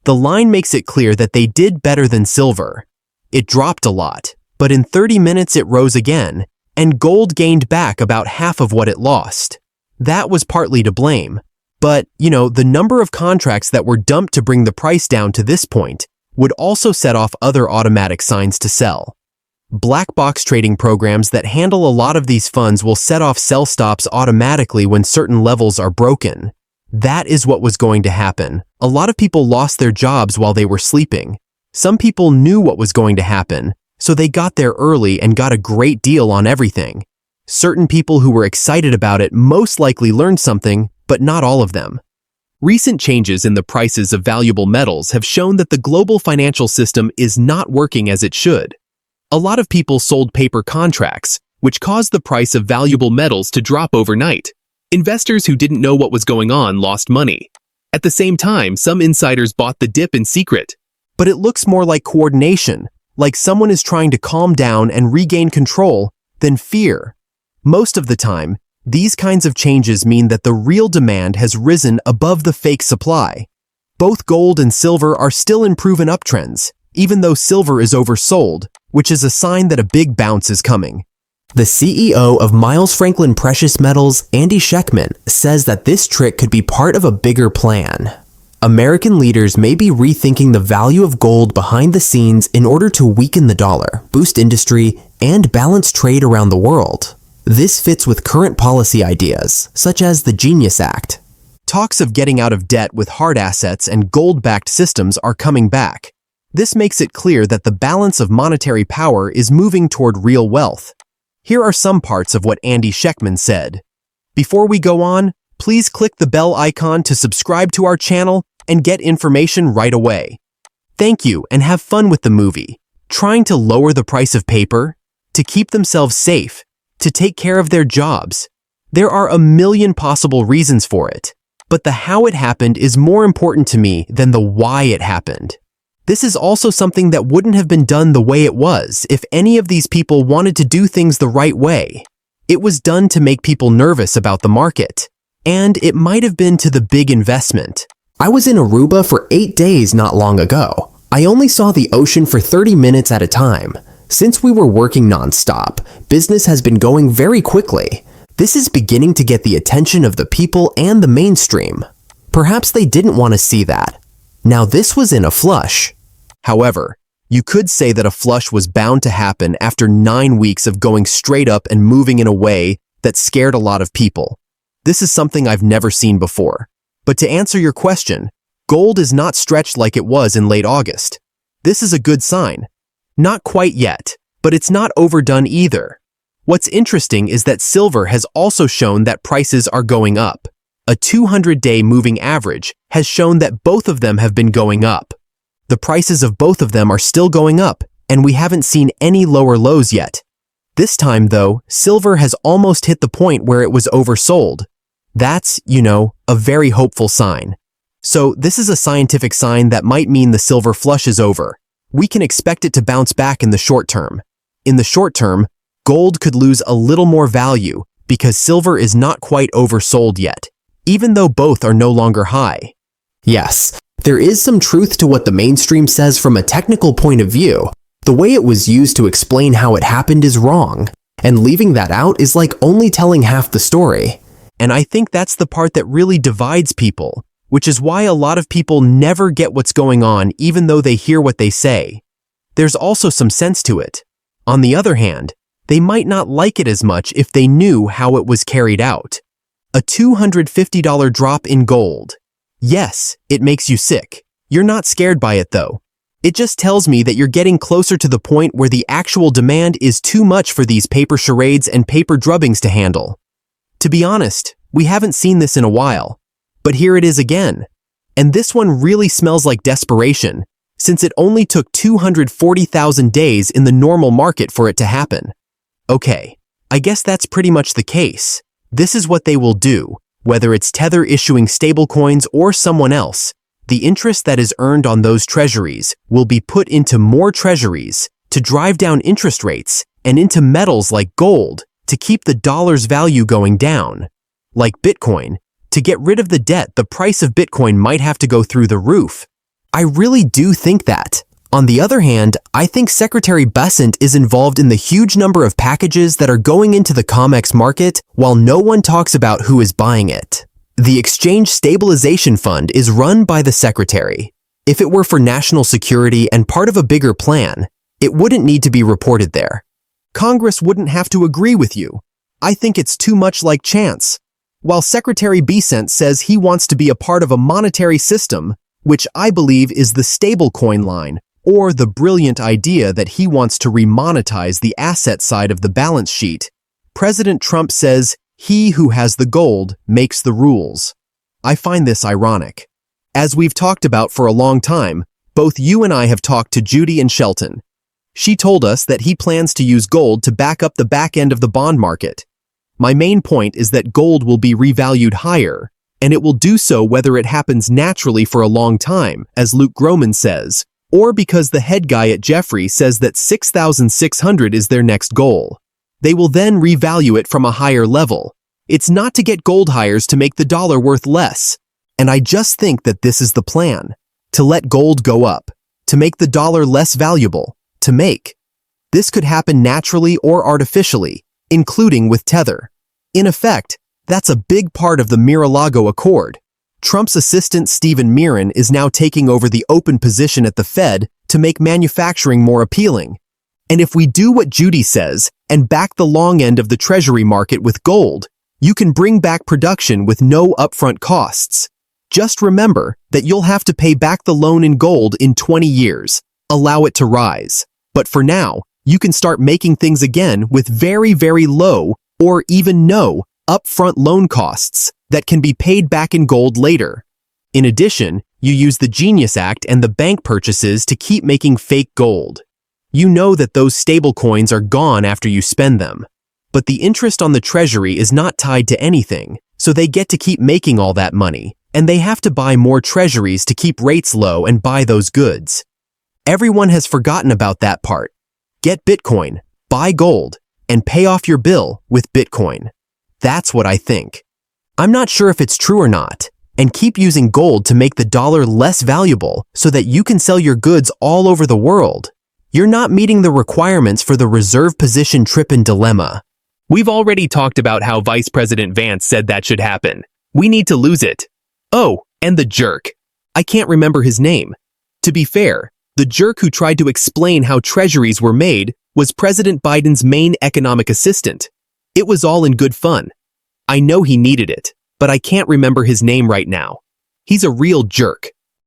The line makes it clear that they did better than silver. It dropped a lot, but in 30 minutes it rose again, and gold gained back about half of what it lost. That was partly to blame. But, the number of contracts that were dumped to bring the price down to this point would also set off other automatic signs to sell. Black box trading programs that handle a lot of these funds will set off sell stops automatically when certain levels are broken. That is what was going to happen. A lot of people lost their jobs while they were sleeping. Some people knew what was going to happen, so they got there early and got a great deal on everything. Certain people who were excited about it most likely learned something, but not all of them. Recent changes in the prices of valuable metals have shown that the global financial system is not working as it should. A lot of people sold paper contracts, which caused the price of valuable metals to drop overnight. Investors who didn't know what was going on lost money. At the same time, some insiders bought the dip in secret. But it looks more like coordination, like someone is trying to calm down and regain control, than fear. Most of the time, these kinds of changes mean that the real demand has risen above the fake supply. Both gold and silver are still in proven uptrends, even though silver is oversold, which is a sign that a big bounce is coming. The CEO of Miles Franklin Precious Metals, Andy Schectman, says that this trick could be part of a bigger plan. American leaders may be rethinking the value of gold behind the scenes in order to weaken the dollar, boost industry, and balance trade around the world. This fits with current policy ideas, such as the Genius Act. Talks of getting out of debt with hard assets and gold-backed systems are coming back. This makes it clear that the balance of monetary power is moving toward real wealth. Here are some parts of what Andy Schectman said. Before we go on, please click the bell icon to subscribe to our channel and get information right away. Thank you and have fun with the movie. Trying to lower the price of paper? To keep themselves safe? To take care of their jobs? There are a million possible reasons for it. But the how it happened is more important to me than the why it happened. This is also something that wouldn't have been done the way it was if any of these people wanted to do things the right way. It was done to make people nervous about the market. And it might have been to the big investment. I was in Aruba for 8 days not long ago. I only saw the ocean for 30 minutes at a time. Since we were working non-stop, business has been going very quickly. This is beginning to get the attention of the people and the mainstream. Perhaps they didn't want to see that. Now this was in a flush. However, you could say that a flush was bound to happen after 9 weeks of going straight up and moving in a way that scared a lot of people. This is something I've never seen before. But to answer your question, gold is not stretched like it was in late August. This is a good sign. Not quite yet, but it's not overdone either. What's interesting is that silver has also shown that prices are going up. A 200-day moving average has shown that both of them have been going up. The prices of both of them are still going up, and we haven't seen any lower lows yet. This time, though, silver has almost hit the point where it was oversold. That's, a very hopeful sign. So this is a scientific sign that might mean the silver flush is over. We can expect it to bounce back in the short term. In the short term, gold could lose a little more value because silver is not quite oversold yet, even though both are no longer high. Yes, there is some truth to what the mainstream says from a technical point of view. The way it was used to explain how it happened is wrong, and leaving that out is like only telling half the story. And I think that's the part that really divides people, which is why a lot of people never get what's going on even though they hear what they say. There's also some sense to it. On the other hand, they might not like it as much if they knew how it was carried out. A $250 drop in gold. Yes, it makes you sick. You're not scared by it though. It just tells me that you're getting closer to the point where the actual demand is too much for these paper charades and paper drubbings to handle. To be honest, we haven't seen this in a while. But here it is again. And this one really smells like desperation, since it only took 240,000 days in the normal market for it to happen. Okay, I guess that's pretty much the case. This is what they will do, whether it's Tether issuing stablecoins or someone else. The interest that is earned on those treasuries will be put into more treasuries to drive down interest rates and into metals like gold to keep the dollar's value going down. Like Bitcoin, to get rid of the debt, the price of Bitcoin might have to go through the roof. I really do think that. On the other hand, I think Secretary Bessent is involved in the huge number of packages that are going into the COMEX market while no one talks about who is buying it. The Exchange Stabilization Fund is run by the Secretary. If it were for national security and part of a bigger plan, it wouldn't need to be reported there. Congress wouldn't have to agree with you. I think it's too much like chance. While Secretary Bessent says he wants to be a part of a monetary system, which I believe is the stablecoin line, or the brilliant idea that he wants to remonetize the asset side of the balance sheet, President Trump says he who has the gold makes the rules. I find this ironic. As we've talked about for a long time, both you and I have talked to Judy and Shelton. She told us that he plans to use gold to back up the back end of the bond market. My main point is that gold will be revalued higher, and it will do so whether it happens naturally for a long time, as Luke Groman says, or because the head guy at Jeffrey says that 6,600 is their next goal. They will then revalue it from a higher level. It's not to get gold hires to make the dollar worth less. And I just think that this is the plan. To let gold go up. To make the dollar less valuable. To make. This could happen naturally or artificially, including with Tether. In effect, that's a big part of the Mar-a-Lago Accord. Trump's assistant Stephen Mirren is now taking over the open position at the Fed to make manufacturing more appealing. And if we do what Judy says and back the long end of the Treasury market with gold, you can bring back production with no upfront costs. Just remember that you'll have to pay back the loan in gold in 20 years. Allow it to rise. But for now, you can start making things again with very, very low or even no upfront loan costs that can be paid back in gold later. In addition, you use the Genius Act and the bank purchases to keep making fake gold. You know that those stablecoins are gone after you spend them. But the interest on the Treasury is not tied to anything, so they get to keep making all that money, and they have to buy more treasuries to keep rates low and buy those goods. Everyone has forgotten about that part. Get Bitcoin, buy gold, and pay off your bill with Bitcoin. That's what I think. I'm not sure if it's true or not, and keep using gold to make the dollar less valuable so that you can sell your goods all over the world. You're not meeting the requirements for the reserve position trippin' dilemma. We've already talked about how Vice President Vance said that should happen. We need to lose it. Oh, and the jerk. I can't remember his name. To be fair, the jerk who tried to explain how treasuries were made was President Biden's main economic assistant. It was all in good fun. I know he needed it, but I can't remember his name right now. He's a real jerk.